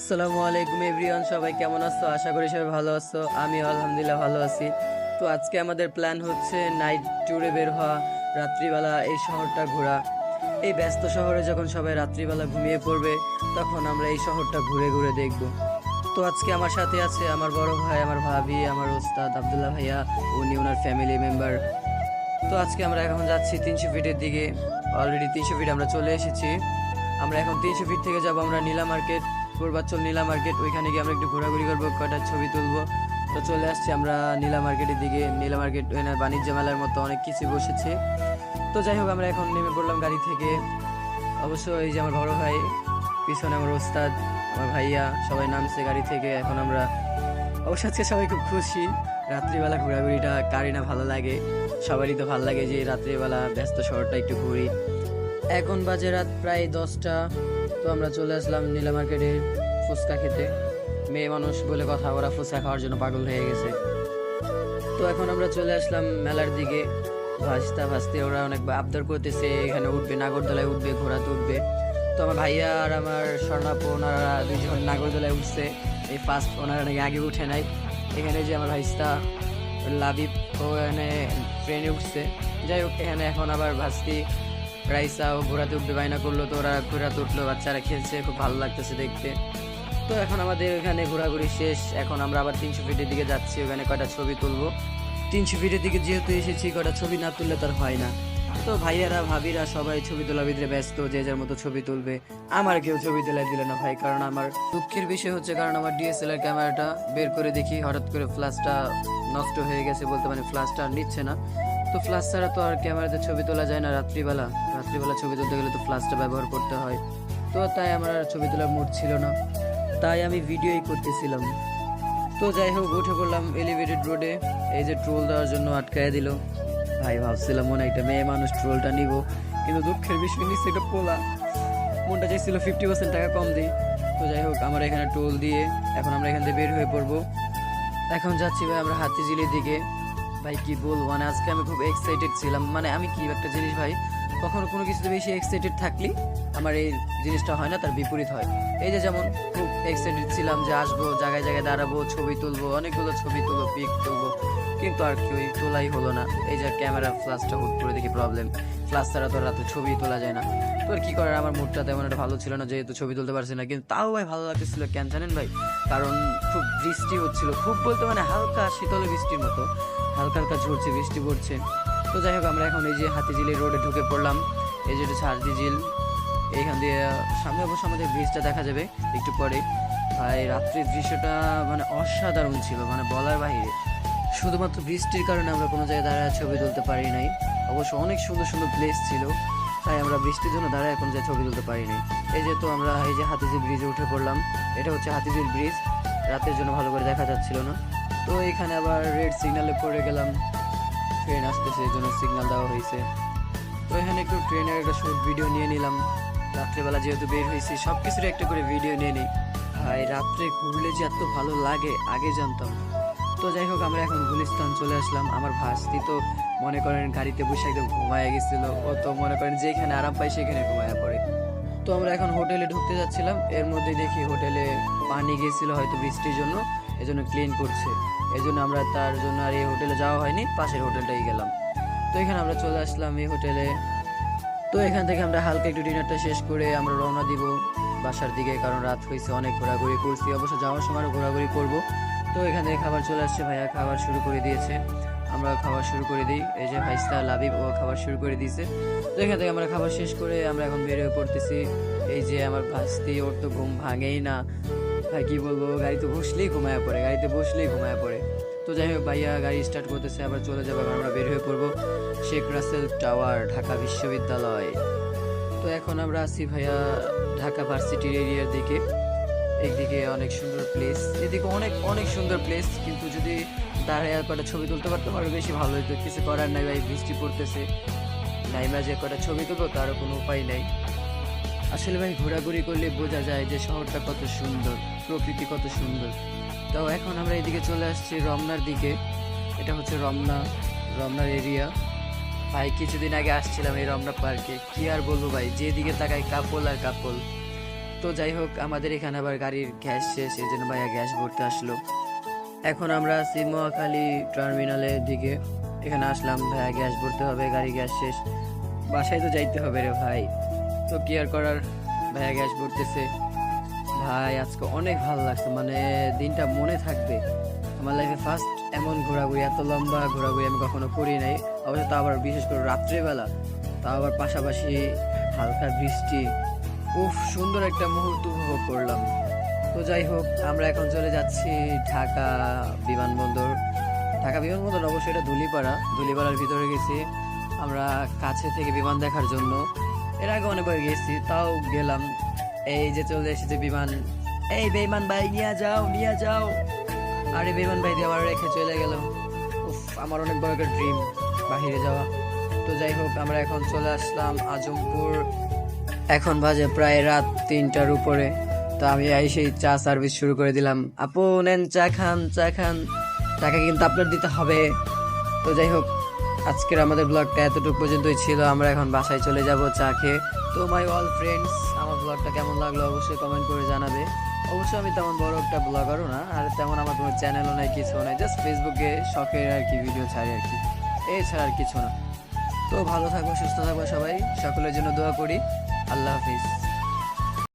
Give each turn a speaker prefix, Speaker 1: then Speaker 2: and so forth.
Speaker 1: আসসালামু আলাইকুম এভরিওয়ান, সবাই কেমন আছো? আশা করি সবাই ভালো আছো। আমি আলহামদুলিল্লাহ ভালো আছি। তো আজকে আমাদের প্ল্যান হচ্ছে নাইট ট্যুরে বের হওয়া, রাত্রিবেলা এই শহরটা ঘোরা। এই ব্যস্ত শহরে যখন সবাই রাত্রিবেলা ঘুমিয়ে পড়বে, তখন আমরা এই শহরটা ঘুরে ঘুরে দেখব। তো আজকে আমার সাথে আছে আমার বড় ভাই, আমার ভাবি, আমার ওস্তাদ আব্দুল্লাহ ভাইয়া, উনি ওনার ফ্যামিলি মেম্বার। তো আজকে আমরা এখন যাচ্ছি 300 ফিটের দিকে। অলরেডি 300 ফিট আমরা চলে এসেছি। আমরা এখন 300 ফিট থেকে যাব আমরা নীলা মার্কেট, পূর্বাঞ্চল নীলা মার্কেট। ওইখানে গিয়ে আমরা একটু ঘোরাঘুরি করবো, কয়টা ছবি তুলবো। তো চলে আসছি আমরা নীলা মার্কেটের দিকে। নীলা মার্কেট বাণিজ্য মেলার মতো অনেক কিছু বসেছে। তো যাই হোক, আমরা এখন নেমে পড়লাম গাড়ি থেকে। অবশ্য এই যে আমার বড় ভাই, পিছনে আমার ওস্তাদ, আমার ভাইয়া, সবাই নামছে গাড়ি থেকে। এখন আমরা অবশ্য আজকে সবাই খুব খুশি। রাত্রিবেলা ঘোরাঘুরিটা কারই না ভালো লাগে, সবারই তো ভালো লাগে যে রাত্রিবেলা ব্যস্ত শহরটা একটু ঘুরি। এখন বাজে রাত প্রায় 10টা। তো আমরা চলে আসলাম নীলা মার্কেটে ফুচকা খেতে। মেয়ে মানুষ বলে কথা, ওরা ফুচকা খাওয়ার জন্য পাগল হয়ে গেছে। তো এখন আমরা চলে আসলাম মেলার দিকে। ভাসতে ভাসতে ওরা অনেক আবদার করতেছে, এখানে উঠবে, নাগরদোলায় উঠবে, ঘোড়াতে উঠবে। তো আমার ভাইয়া আর আমার স্বর্ণাপু, ওনারা দুইজন নাগরদোলায় উঠছে। এই ফার্স্ট, ওনারা নাকি আগে উঠে নাই। এখানে যে আমার ভাইস্তা লাবিব, ও এখানে ট্রেনে উঠছে। যাই হোক, এখানে এখন আবার ভাস্তি রাইসা ও ঘোরাতে উঠবে বায়না করলো। তো ওরা ঘোরাতে উঠলো, বাচ্চারা খেলছে, খুব ভালো লাগতেছে দেখতে। তো এখন আমাদের এখানে ঘোরাঘুরি শেষ। এখন আমরা আবার 300 ফিটের দিকে যাচ্ছি, ওখানে কয়টা ছবি তুলবো। 300 ফিটের দিকে যেহেতু এসেছি, কয়টা ছবি না তুললে তার হয় না। তো ভাইয়ারা ভাবিরা সবাই ছবি তোলার ভিতরে ব্যস্ত, যে যার মতো ছবি তুলবে। আমার কেউ ছবি তোলা দিল না ভাই, কারণ আমার দুঃখের বিষয় হচ্ছে, কারণ আমার ডিএসএলআর ক্যামেরাটা বের করে দেখি, হঠাৎ করে ফ্ল্যাশটা নষ্ট হয়ে গেছে, বলতে মানে ফ্ল্যাশটা আর নিচ্ছে না। তো ফ্ল্যাশ ছাড়া তো আর ক্যামেরাতে ছবি তোলা যায় না রাত্রিবেলা। রাত্রিবেলা ছবি তুলতে গেলে তো ফ্ল্যাশটা ব্যবহার করতে হয়। তো তাই আমার আর ছবি তোলার মুড ছিল না, তাই আমি ভিডিওই করতেছিলাম। তো যাই হোক, উঠে পড়লাম এলিভেটেড রোডে। এই যে ট্রোল দেওয়ার জন্য আটকায় দিল। ভাই ভাবছিলাম মনে একটা মেয়ে মানুষ ট্রোলটা নিব, কিন্তু দুঃখের বিষয় নিচ্ছে একটা পোলা। মনটা চাইছিল 50% টাকা কম দিই। তো যাই হোক, আমার এখানে টোল দিয়ে এখন আমরা এখান থেকে বের হয়ে পড়বো। এখন যাচ্ছি ভাই আমরা হাতিঝিলের দিকে। ভাই কি বলবো, মানে আজকে আমি খুব এক্সাইটেড ছিলাম। মানে আমি কি একটা জিনিস ভাই, কখনো কোনো কিছুতে বেশি এক্সাইটেড থাকলে আমার এই জিনিসটা হয় না, তার বিপরীত হয়। এই যে যেমন খুব এক্সাইটেড ছিলাম যে আসবো, জায়গায় জায়গায় দাঁড়াবো, ছবি তুলবো, অনেকগুলো ছবি তুলবো, পিক তুলবো, কিন্তু আর কি ওই তোলাই হলো না। এই যে ক্যামেরা ফ্ল্যাশটা হুট করে দেখি প্রবলেম, ফ্ল্যাশ ছাড়া তো রাতে ছবি তোলা যায় না। তো আর কি করার, আমার মুডটা তেমন একটা ভালো ছিল না, যেহেতু ছবি তুলতে পারছি না। কিন্তু তাও ভাই ভালো লাগতেছিল, কেন জানেন ভাই? কারণ খুব বৃষ্টি হচ্ছিল, খুব বলতে মানে হালকা শীতল বৃষ্টির মতো, হালকা হালকা ঝরছে, বৃষ্টি পড়ছে। তো যাই হোক, আমরা এখন এই যে হাতিঝিলের রোডে ঢুকে পড়লাম। এই যে হচ্ছে হাতিঝিল, এইখান দিয়ে সামনে অবশ্য আমাদের ব্রিজটা দেখা যাবে একটু পরে। ভাই রাত্রির দৃশ্যটা মানে অসাধারণ ছিল, মানে বলার বাইরে। শুধুমাত্র বৃষ্টির কারণে আমরা কোনো জায়গায় দাঁড়ায় ছবি তুলতে পারি নাই। অবশ্য অনেক সুন্দর সুন্দর প্লেস ছিল, তাই আমরা বৃষ্টির জন্য দাঁড়ায় এখন যে ছবি তুলতে পারি নাই। এই যে তো আমরা এই যে হাতিঝিল ব্রিজে উঠে পড়লাম। এটা হচ্ছে হাতিঝিল ব্রিজ, রাতের জন্য ভালো করে দেখা যাচ্ছিল না। তো এখানে আবার রেড সিগন্যালে পড়ে গেলাম, ট্রেন আসতেছে, এই জন্য সিগন্যাল দেওয়া হয়েছে। তো এখানে একটু ট্রেনের একটা শর্ট ভিডিও নিয়ে নিলাম। রাত্রেবেলা যেহেতু বের হয়েছি, সব কিছুর একটা করে ভিডিও নিয়ে নিই। ভাই রাত্রে ঘুরলে যে এত ভালো লাগে, আগে জানতাম না। তো যাই হোক, আমরা এখন গুলিস্তান চলে আসলাম। আমার ভাস্তি তো মনে করেন গাড়িতে বসে একদম ঘুমায় গেছিল। ও তো মনে করেন যেখানে আরাম পাই সেখানে ঘুমায় পড়ে। তো আমরা এখন হোটেলে ঢুকতে যাচ্ছিলাম, এর মধ্যে দেখি হোটেলে পানি গেছিল হয়তো বৃষ্টির জন্য, এজন্য ক্লিন করছে। এই জন্য আমরা তার জন্য আর এই হোটেলে যাওয়া হয়নি, পাশের হোটেলটাই গেলাম। তো এখানে আমরা চলে আসলাম এই হোটেলে। তো এখান থেকে আমরা হালকা একটু ডিনারটা শেষ করে আমরা রওনা দিব বাসার দিকে, কারণ রাত হয়েছে, অনেক ঘোরাঘুরি করছি। অবশ্য যাওয়ার সময় আরও ঘোরাঘুরি করবো। তো এখান থেকে খাবার চলে আসছে, ভাইয়া খাবার শুরু করে দিয়েছে, আমরা খাবার শুরু করে দিই। এই যে ভাইস্তা লাবিব, ও খাবার শুরু করে দিয়েছে। তো এখান থেকে আমরা খাবার শেষ করে আমরা এখন বের হয়ে পড়তেছি। এই যে আমার ভাস্তি, ওর তো ঘুম ভাঙেই না ভাই, কি বলবো, গাড়িতে বসলেই ঘুমায় পড়ে, গাড়িতে বসলেই ঘুমায় পড়ে। তো যাই হোক, ভাইয়া গাড়ি স্টার্ট করতেছে, আবার চলে যাবো। আমরা বের হয়ে পড়বো শেখ রাসেল টাওয়ার, ঢাকা বিশ্ববিদ্যালয়। তো এখন আমরা আছি ভাইয়া ঢাকা ভার্সিটির এরিয়ার দিকে। একদিকে অনেক সুন্দর প্লেস, এদিকে অনেক অনেক সুন্দর প্লেস, কিন্তু যদি দাঁড়ায় কটা ছবি তুলতে পারতাম আরো বেশি ভালো হতো। কিছু করার নাই ভাই, বৃষ্টি পড়তেছে, নাইমা যে কটা ছবি তুলবো তারও কোনো উপায় নাই। আসলে ভাই ঘোরাঘুরি করলে বোঝা যায় যে শহরটা কত সুন্দর, প্রকৃতি কত সুন্দর। তো এখন আমরা এদিকে চলে আসছি রমনার দিকে। এটা হচ্ছে রমনার এরিয়া। ভাই কিছুদিন আগে আসছিলাম এই রমনা পার্কে, কি আর বলবো ভাই, যেদিকে তাকাই কাপল আর কাপল। তো যাই হোক, আমাদের এখানে আবার গাড়ির গ্যাস শেষ, এই জন্য ভাইয়া গ্যাস ভরতে আসলো। এখন আমরা আছি মহাখালী টার্মিনালের দিকে, এখানে আসলাম। ভাইয়া গ্যাস ভরতে হবে, গাড়ি গ্যাস শেষ, বাসায় তো যাইতে হবে রে ভাই। তো কি আর করার, ভাইয়া গ্যাস ভরতেছে। ভাই আজকে অনেক ভালো লাগছে, মানে দিনটা মনে থাকবে। আমার লাইফে ফার্স্ট এমন ঘোরাঘুরি, এত লম্বা ঘোরাঘুরি আমি কখনো করি নাই। অবশ্য তা আবার বিশেষ করে রাত্রেবেলা, তা আবার পাশাপাশি হালকা বৃষ্টি। উফ, সুন্দর একটা মুহূর্ত উপভোগ করলাম। তো যাই হোক, আমরা এখন চলে যাচ্ছি ঢাকা বিমানবন্দর। ঢাকা বিমানবন্দর অবশ্যই এটা ধুলিপাড়ার ভিতরে গেছি আমরা কাছে থেকে বিমান দেখার জন্য। এর আগে অনেকবার গেছি, তাও গেলাম। এই যে চলে এসেছে বিমান। এই বেইমান ভাই, নিয়ে যাও নিয়ে যাও। আরে বেইমান ভাই দিয়ে আমার রেখে চলে গেল। উফ, আমার অনেক বড় একটা ড্রিম বাহিরে যাওয়া। তো যাই হোক, আমরা এখন চলে আসলাম আজমপুর। এখন বাজে প্রায় রাত 3টার উপরে। তো আমি সেই চা সার্ভিস শুরু করে দিলাম। আপু নেন, চা খান চা খান, টাকা কিন্তু আপনার দিতে হবে। তো যাই হোক, আজকের আমাদের ব্লগটা এতটুকু পর্যন্তই ছিল। আমরা এখন বাসায় চলে যাব চা খেয়ে। তো মাই অল ফ্রেন্ডস, আমার ব্লগটা কেমন লাগলো অবশ্যই কমেন্ট করে জানাবে। অবশ্যই আমি তেমন বড় একটা ব্লগারও না, আর তেমন আমার কোনো চ্যানেলও নাই, কিছু নাই, জাস্ট ফেসবুকে শখের আর কি ভিডিও ছাড়ি আর কি, এছাড়া আর কিছু না। তো ভালো থাকবো, সুস্থ থাকবো সবাই, সকলের জন্য দোয়া করি। আল্লাহ হাফিজ।